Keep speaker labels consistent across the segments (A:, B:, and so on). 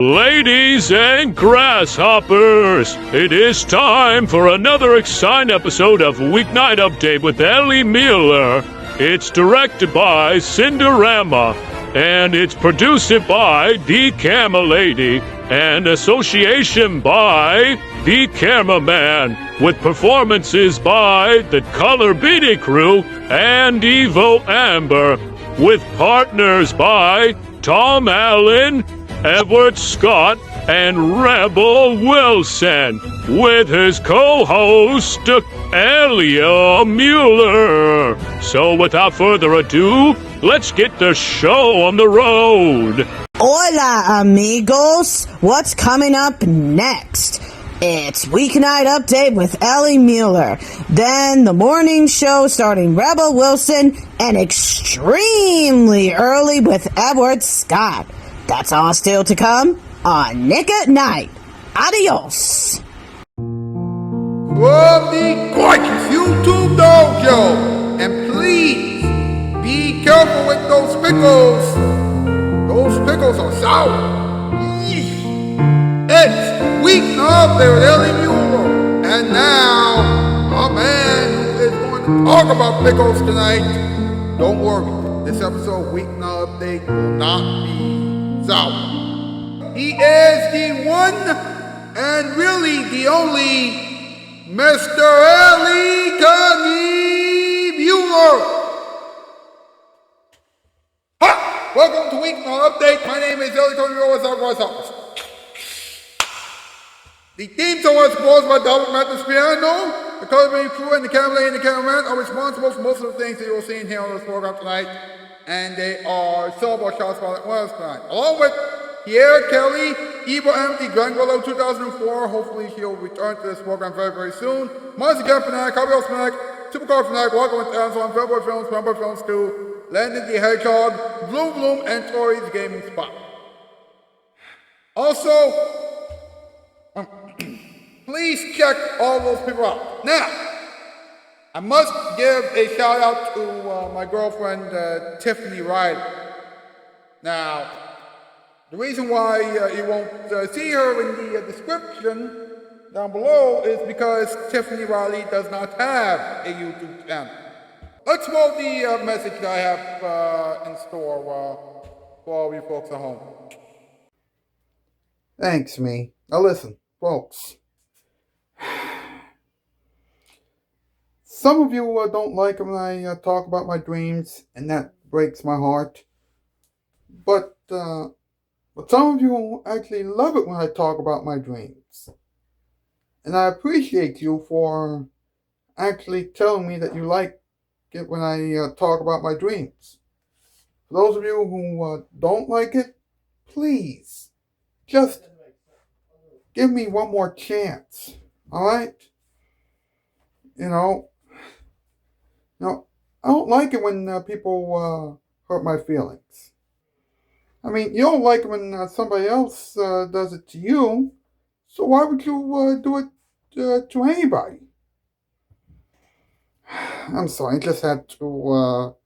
A: Ladies and grasshoppers, it is time for another exciting episode of Weeknight Update with Ellie Muller. It's directed by Cinderama, and it's produced by The Camera Lady, and association by The Cameraman, with performances by the Color Beatty Crew and Evo Amber, with partners by Tom Allen, Edward Scott, and Rebel Wilson, with his co-host, Elia Muller. So without further ado, let's get the show on the road.
B: Hola, amigos. What's coming up next? It's Weeknight Update with Ellie Muller. Then the morning show starring Rebel Wilson, and extremely early with Edward Scott. That's all still to come on Nick at Night. Adios.
C: From the gorgeous YouTube dojo, and please be careful with those pickles. Those pickles are sour. It's Weeknight there with Ellie Muller, and now our man who is going to talk about pickles tonight. Don't worry, this episode Weeknight Update will not be sour. He is the one and really the only Mr. Ellie Muller. Hi! Welcome to Weeknight Update. My name is Ellie Muller. What's up? The theme song was composed by Double Mathis Piano. The Color Beatty Crew and the Camera Lady and the Cameraman are responsible for most of the things that you will see and hear on this program tonight. And they are celebrated Shoutout Spotlight winners tonight. Along with Pierre Kelly, Evo Empty, Glenn Willow 2004. Hopefully she'll return to this program very, very soon. Monster Jeff Fanatic, Gabriel Fanatic, Supercar Fanatic, Welcome with Amazon, February Films, Remember Films 2, Landon the Hedgehog, Bloom, and Tori's Gaming Spot. Also, please check all those people out. Now, I must give a shout out to my girlfriend, Tiffany Riley. Now, the reason why you won't see her in the description down below is because Tiffany Riley does not have a YouTube channel. Let's roll the message that I have in store for all you folks at home. Thanks, me. Now listen, folks. Some of you don't like when I talk about my dreams, and that breaks my heart. But some of you actually love it when I talk about my dreams. And I appreciate you for actually telling me that you like it when I talk about my dreams. For those of you who don't like it, please, just give me one more chance, alright? You know, I don't like it when people hurt my feelings. I mean, you don't like it when somebody else does it to you, so why would you do it to anybody? I'm sorry, I just had to,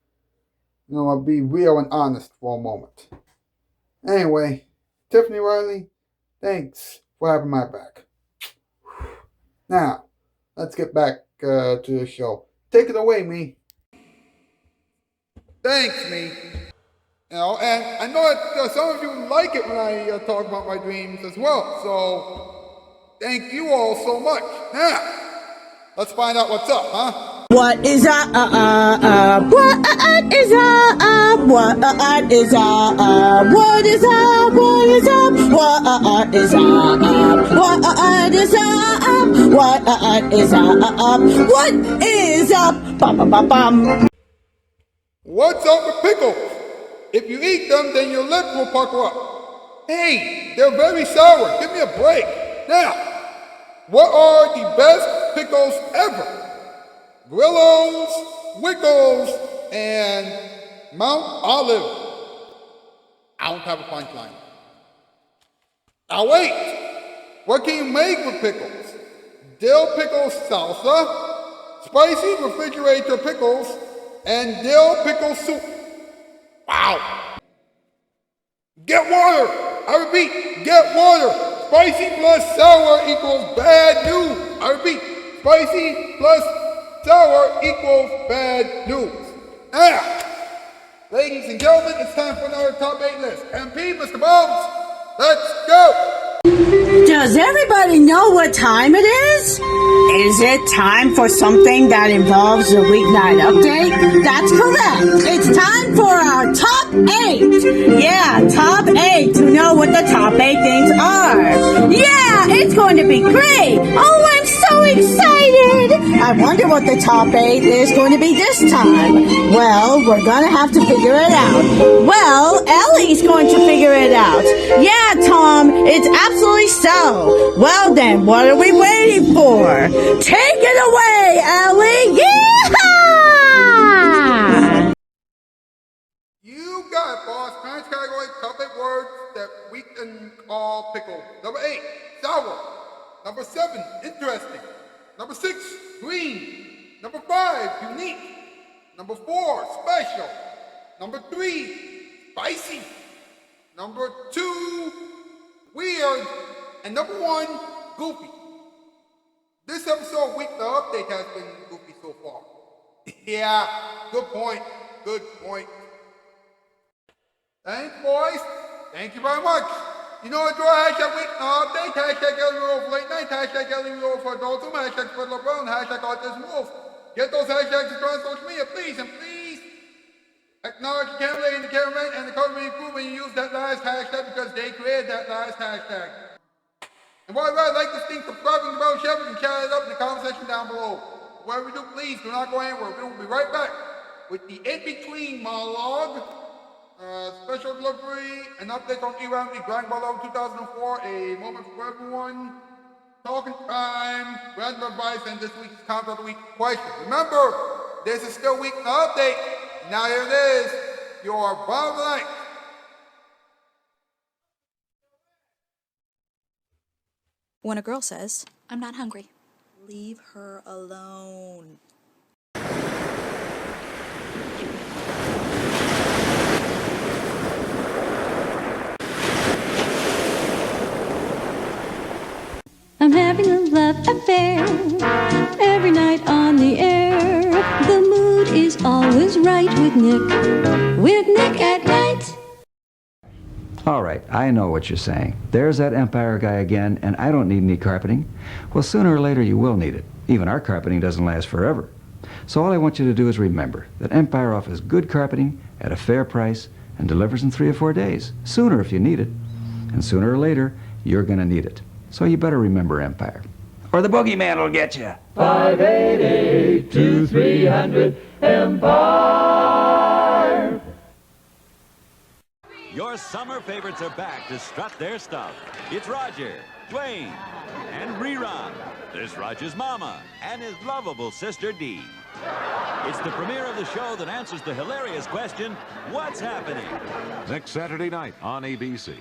C: be real and honest for a moment. Anyway, Tiffany Riley, thanks for having my back. Now, let's get back to the show. Take it away, me. Thanks, me. And I know that some of you like it when I talk about my dreams as well. So, thank you all so much. Now, let's find out what's up, huh?
B: What is up? What is up? What is up? What is up? What is up? What is up? What is up? What is up? What is up? Bum bum bum bum.
C: What's up with pickles? If you eat them, then your lips will pucker up. Hey, they're very sour. Give me a break. Now, what are the best pickles ever? Grillos, Wiggles, and Mount Olive. I don't have a punchline. Now wait, what can you make with pickles? Dill pickle salsa, spicy refrigerator pickles, and dill pickle soup. Wow. Get water. I repeat, get water. Spicy plus sour equals bad news. I repeat, spicy plus sour equals bad news. Now, ladies and gentlemen, it's time for another top 8 list. MP, Mr. Bones, let's go.
B: Does everybody know what time it is? Is it time for something that involves the weeknight update? That's correct. It's time for our top 8. Yeah, top 8 to know what the top 8 things are. Yeah, it's going to be great. Oh, I'm so excited. I wonder what the top 8 is going to be this time. Well, we're going to have to figure it out. Well, Ellie's going to figure it out. Yeah, Tom, it's absolutely so. Well then, what are we waiting for? Take it away, Ellie! Yeehaw!
C: You got it, boss. Parents category, top 8 words that we can call pickle. Number 8, sour. Number 7, interesting. Number 6, green. Number 5, unique. Number 4, special. Number 3, spicy. Number 2, weird. And number 1, goofy. This episode of Week the Update has been goofy so far. Yeah, good point. Good point. Thanks, boys. Thank you very much. You know what, draw hashtag Week the Update, hashtag Ellie Roll for Late Night, hashtag Ellie Roll for Adults, hashtag Spread Love Brown, hashtag Autism Wolf. Get those hashtags across social media, please, and please acknowledge the camera and the cameraman and the cameraman crew when you use that last hashtag because they created that last hashtag. And while you like this thing, subscribe and the bell share and chat it up in the comment section down below. Whatever you do, please do not go anywhere. We will be right back with the in-between monologue, special delivery, an update on E-Round League Dragon Ball Level 2004, a moment for everyone, talking time, random advice, and this week's Comment of the Week question. Remember, this is still Week Update. Now here it is, your bottom of the night.
D: When a girl says, "I'm not hungry," leave her alone.
E: I'm having a love affair every night on the air. The mood is always right with Nick at night.
F: All right, I know what you're saying. There's that Empire guy again, and I don't need any carpeting. Well, sooner or later you will need it. Even our carpeting doesn't last forever. So all I want you to do is remember that Empire offers good carpeting at a fair price and delivers in 3 or 4 days. Sooner if you need it. And sooner or later, you're going to need it. So you better remember Empire. Or the boogeyman will get you.
G: 588-2300 Empire. Your summer favorites are back to strut their stuff. It's Roger, Dwayne, and Rerun. There's Roger's mama and his lovable sister Dee. It's the premiere of the show that answers the hilarious question, what's happening?
H: Next Saturday night on ABC.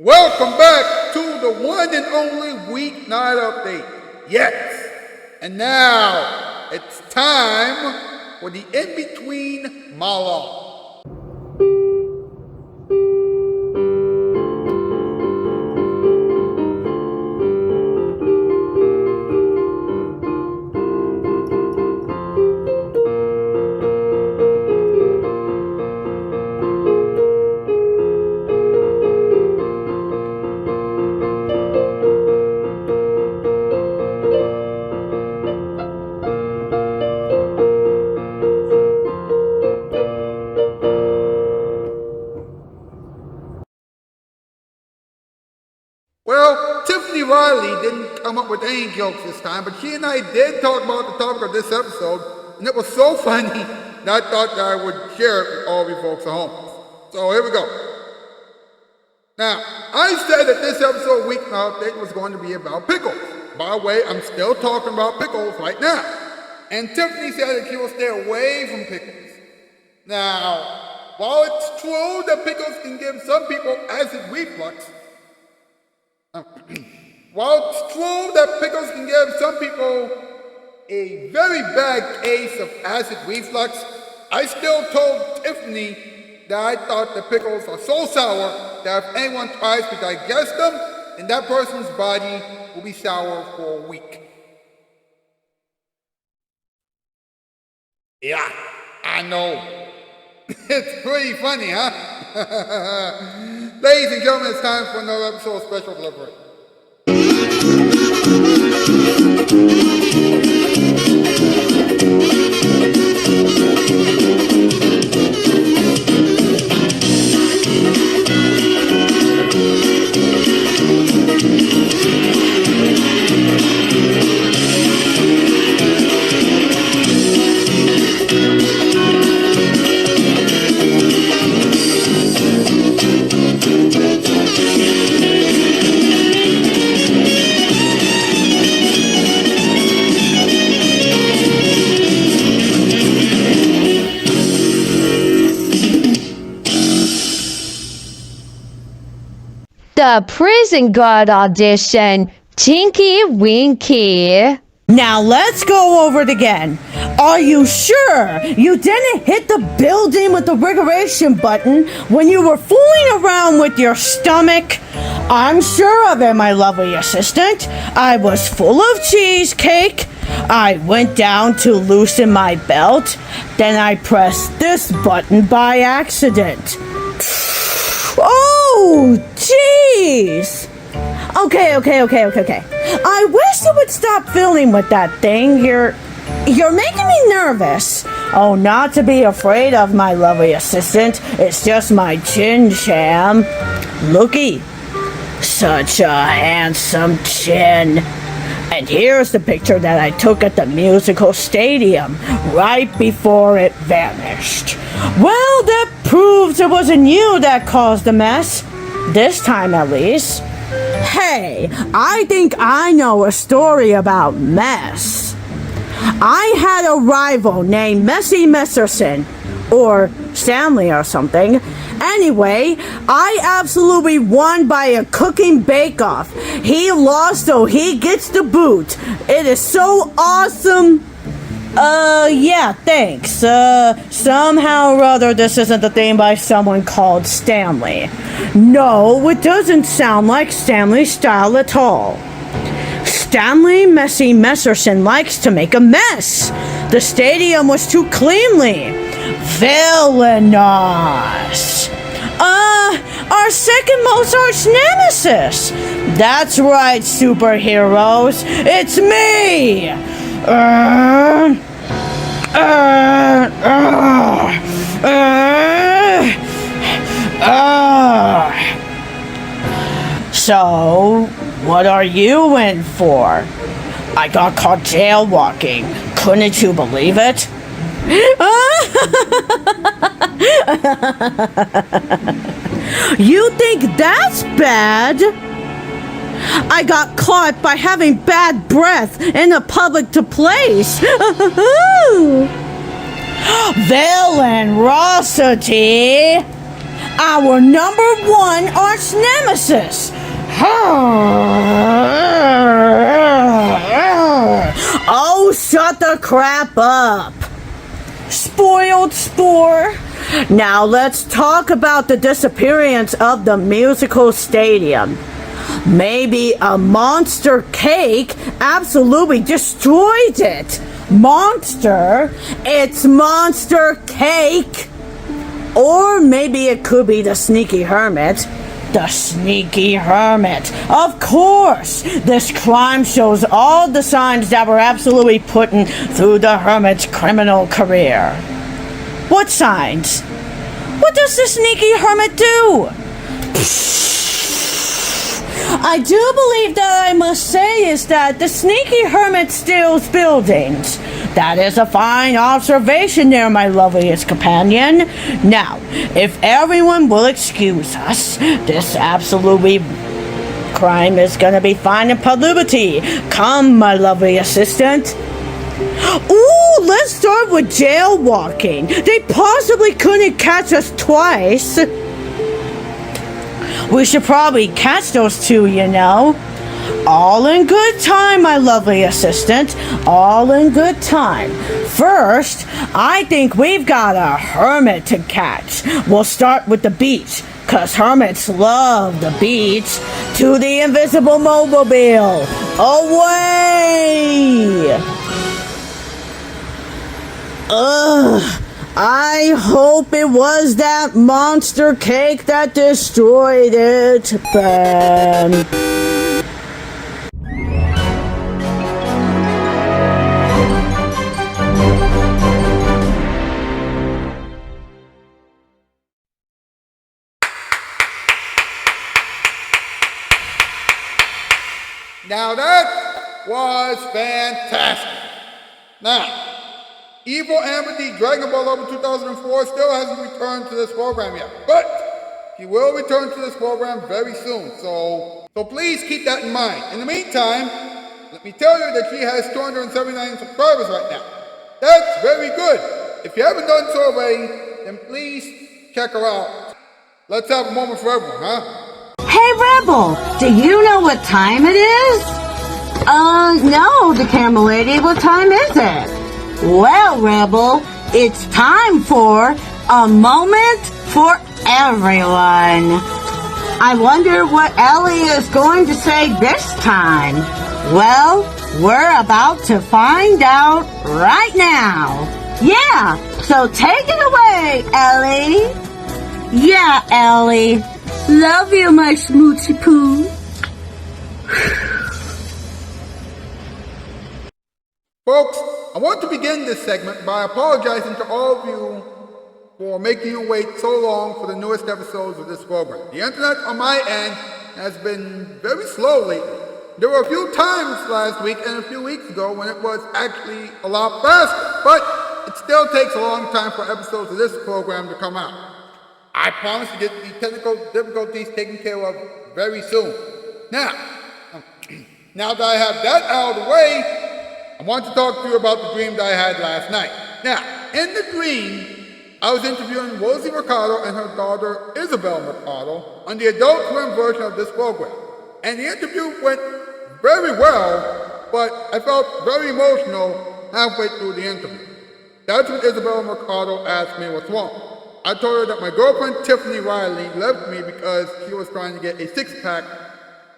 C: Welcome back to the one and only Weeknight Update. Yes, and now it's time for the in-between monologue. Well, Tiffany Riley didn't come up with any jokes this time, but she and I did talk about the topic of this episode, and it was so funny that I thought that I would share it with all of you folks at home. So here we go. Now, I said that this episode of Weeknight Update was going to be about pickles. By the way, I'm still talking about Pickles right now. And Tiffany said that she will stay away from Pickles. Now, while it's true that Pickles can give some people acid reflux, while it's true that Pickles can give some people a very bad case of acid reflux, I still told Tiffany that I thought the pickles are so sour that if anyone tries to digest them, then that person's body will be sour for a week. Yeah, I know. It's pretty funny, huh? Ladies and gentlemen, it's time for another episode of Special Delivery.
I: The prison guard audition, Tinky Winky.
B: Now let's go over it again. Are you sure you didn't hit the building with the registration button when you were fooling around with your stomach? I'm sure of it, my lovely assistant. I was full of cheesecake. I went down to loosen my belt. Then I pressed this button by accident. Oh, jeez. Okay. I wish you would stop fooling with that thing. You're making me nervous. Oh, not to be afraid of, my lovely assistant. It's just my chin sham. Looky. Such a handsome chin. And here's the picture that I took at the musical stadium right before it vanished. Well, that proves it wasn't you that caused the mess. This time, at least. Hey, I think I know a story about mess. I had a rival named Messy Messerson, or Stanley or something. Anyway, I absolutely won by a cooking bake-off. He lost, so he gets the boot. It is so awesome. Yeah, thanks. Somehow or other, this isn't the thing by someone called Stanley. No, it doesn't sound like Stanley's style at all. Stanley Messy Messerson likes to make a mess. The stadium was too cleanly. Villainous. Our second most arch nemesis. That's right, superheroes. It's me. So, what are you in for? I got caught jaywalking. Couldn't you believe it? You think that's bad? I got caught by having bad breath in a public place. Villainrosity, our #1 arch nemesis. Oh, shut the crap up. Spoiled spore. Now let's talk about the disappearance of the musical stadium. Maybe a monster cake absolutely destroyed it. Monster? It's monster cake. Or maybe it could be the sneaky hermit. The sneaky hermit. Of course, this crime shows all the signs that were absolutely put in through the hermit's criminal career. What signs? What does the sneaky hermit do? I do believe that I must say is that the sneaky hermit steals buildings. That is a fine observation there, my loveliest companion. Now, if everyone will excuse us, this absolutely crime is gonna be finding publicity. Come, my lovely assistant. Ooh, let's start with jaywalking. They possibly couldn't catch us twice. We should probably catch those two, you know. All in good time, my lovely assistant. All in good time. First, I think we've got a hermit to catch. We'll start with the beach, 'cause hermits love the beach. To the invisible mobile. Away! Ugh. I hope it was that monster cake that destroyed it, Ben.
C: Now that was fantastic. Now, Evil Amber D Dragon Ball Over 2004 still hasn't returned to this program yet, but he will return to this program very soon, so please keep that in mind. In the meantime, let me tell you that she has 279 subscribers right now. That's very good. If you haven't done so already, then please check her out. Let's have a moment for everyone, huh?
B: Hey, Rebel, do you know what time it is? No, the camera lady, what time is it? Well, Rebel, it's time for a moment for everyone. I wonder what Ellie is going to say this time. Well, we're about to find out right now. Yeah, so take it away, Ellie. Yeah, Ellie. Love you, my smoochie poo.
C: Folks, I want to begin this segment by apologizing to all of you for making you wait so long for the newest episodes of this program. The internet on my end has been very slow lately. There were a few times last week and a few weeks ago when it was actually a lot faster, but it still takes a long time for episodes of this program to come out. I promise to get the technical difficulties taken care of very soon. Now that I have that out of the way, I want to talk to you about the dream that I had last night. Now, in the dream, I was interviewing Rosie Mercado and her daughter Isabel Mercado on the adult swim version of this program. And the interview went very well, but I felt very emotional halfway through the interview. That's when Isabel Mercado asked me what's wrong. I told her that my girlfriend Tiffany Riley left me because she was trying to get a six-pack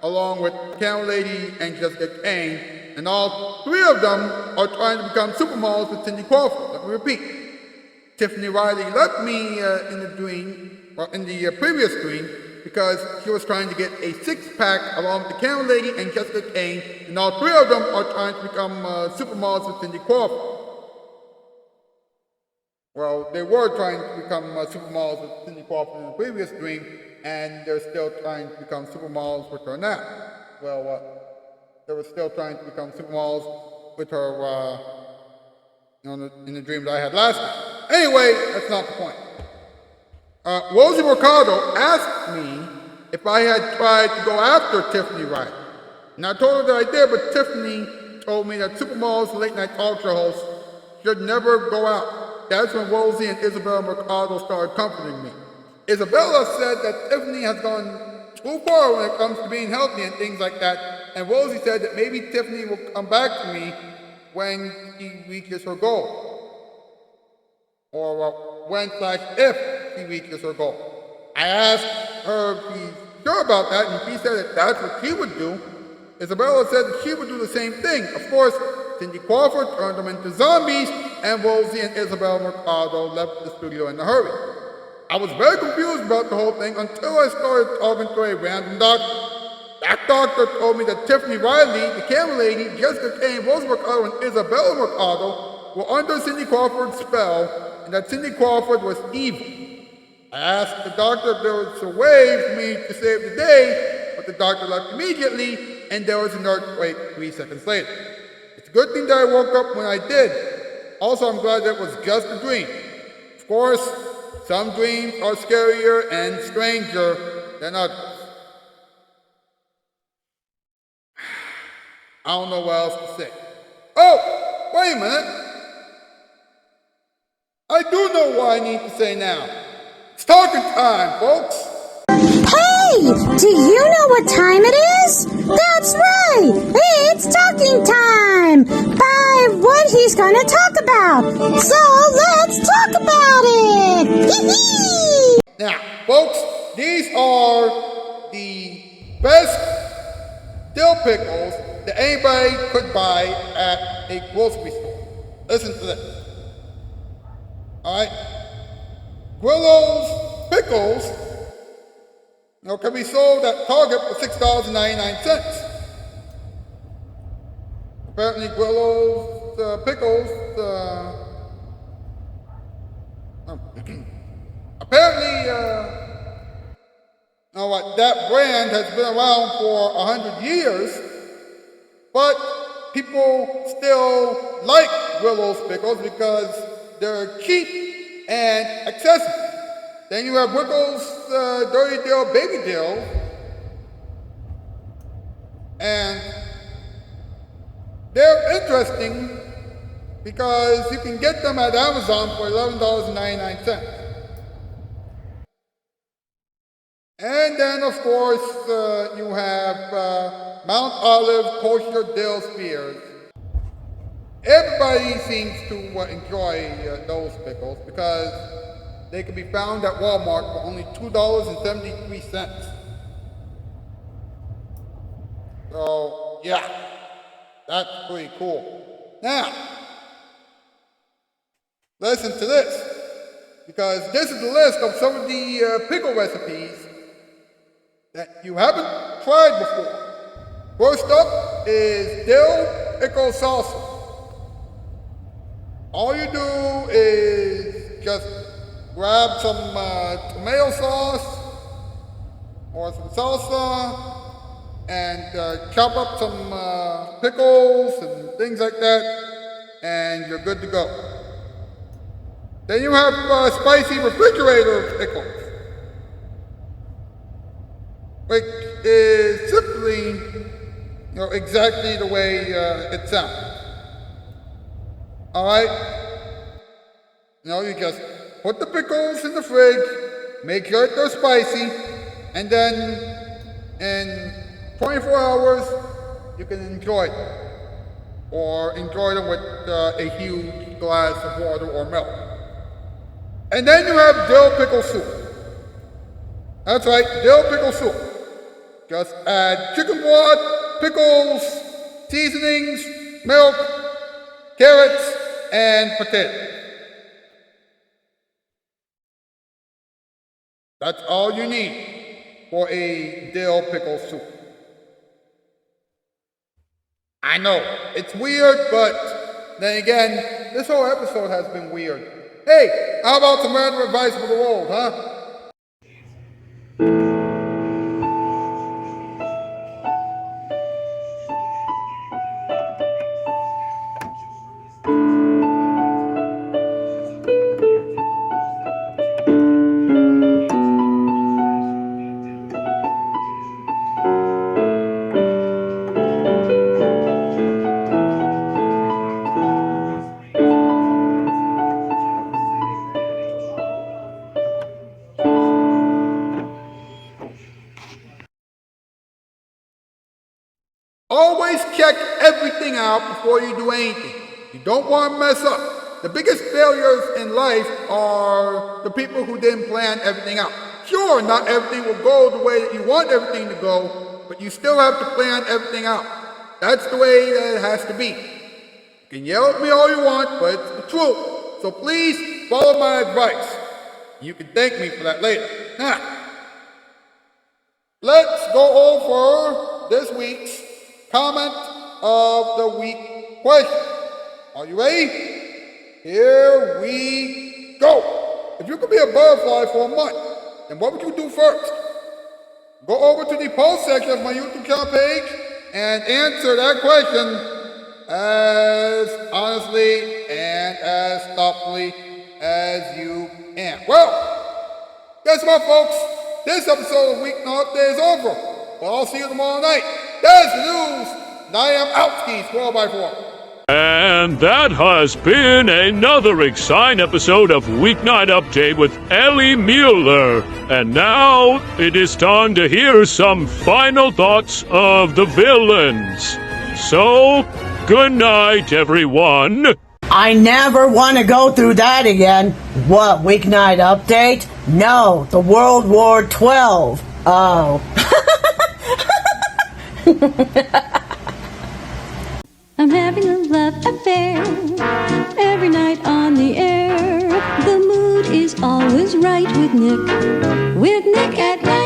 C: along with Cam Lady and Jessica Kane, and all three of them are trying to become supermodels with Cindy Crawford. Let me repeat. Tiffany Riley left me in the previous dream, because she was trying to get a six-pack along with the Cam Lady and Jessica Kane, and all three of them are trying to become supermodels with Cindy Crawford. Well, they were trying to become supermodels with Cindy Crawford in the previous dream, and they're still trying to become supermodels with her now. Well, they were still trying to become supermodels with her in the dream that I had last night. Anyway, that's not the point. Rosie Mercado asked me if I had tried to go after Tiffany Riley. And I told her that I did, but Tiffany told me that supermodels and late-night talk show hosts should never go out. That's when Rosie and Isabel Mercado started comforting me. Isabella said that Tiffany has gone too far when it comes to being healthy and things like that, and Rosie said that maybe Tiffany will come back to me when she reaches her goal. Or when/if she reaches her goal. I asked her if she's sure about that, and she said that that's what she would do. Isabella said that she would do the same thing. Of course, Cindy Crawford turned them into zombies, and Rosie and Isabel Mercado left the studio in a hurry. I was very confused about the whole thing until I started talking to a random doctor. That doctor told me that Tiffany Riley, the camera lady, Jessica Kane, Rosie Mercado, and Isabella Mercado were under Cindy Crawford's spell, and that Cindy Crawford was evil. I asked the doctor if there was a way for me to save the day, but the doctor left immediately, and there was an earthquake 3 seconds later. It's a good thing that I woke up when I did. Also, I'm glad that it was just a dream. Of course, some dreams are scarier and stranger than others. I don't know what else to say. Oh, wait a minute. I do know what I need to say now. It's talking time, folks.
J: Hey, do you know what time it is? That's right, it's talking time by what he's gonna talk about. So let's talk about it. Hee-hee!
C: Now, folks, these are the best dill pickles that anybody could buy at a grocery store. Listen to this. Alright? Gwillo's pickles can be sold at Target for $6.99. Apparently Gwillo's pickles, that brand has been around for 100 years, but people still like Gwillo's pickles because they're cheap and accessible. Then you have Wickles Dirty Dill Baby Dill, and they're interesting because you can get them at Amazon for $11.99. And then, of course, you have Mount Olive Kosher Dill Spears. Everybody seems to enjoy those pickles because they can be found at Walmart for only $2.73. So, yeah, that's pretty cool. Now, listen to this, because this is the list of some of the pickle recipes that you haven't tried before. First up is dill pickle salsa. All you do is just grab some tomato sauce or some salsa and chop up some pickles and things like that, and you're good to go. Then you have spicy refrigerator pickles, which is simply, exactly the way it sounds. All right? You just put the pickles in the fridge, make sure they're spicy, and then in 24 hours, you can enjoy them. Or enjoy them with a huge glass of water or milk. And then you have dill pickle soup. That's right, dill pickle soup. Just add chicken broth, pickles, seasonings, milk, carrots, and potatoes. That's all you need for a dill pickle soup. I know, it's weird, but then again, this whole episode has been weird. Hey, how about some random advice for the world, huh? Always check everything out before you do anything. You don't want to mess up. The biggest failures in life are the people who didn't plan everything out. Sure, not everything will go the way that you want everything to go, but you still have to plan everything out. That's the way that it has to be. You can yell at me all you want, but it's the truth. So please follow my advice. You can thank me for that later. Now, let's go over this week's comment of the week question. Are you ready? Here we go. If you could be a butterfly for a month, then what would you do first? Go over to the post section of my YouTube channel page and answer that question as honestly and as thoughtfully as you can. Well, guess what, folks? This episode of Weeknight Update is over. Well, I'll see you tomorrow night. That's the news. And I am Outskis 4x4.
A: And that has been another exciting episode of Weeknight Update with Ellie Muller. And now it is time to hear some final thoughts of the villains. So, good night, everyone.
B: I never want to go through that again. What, Weeknight Update? No, the World War XII. Oh.
E: I'm having a love affair every night on the air. The mood is always right with Nick at night.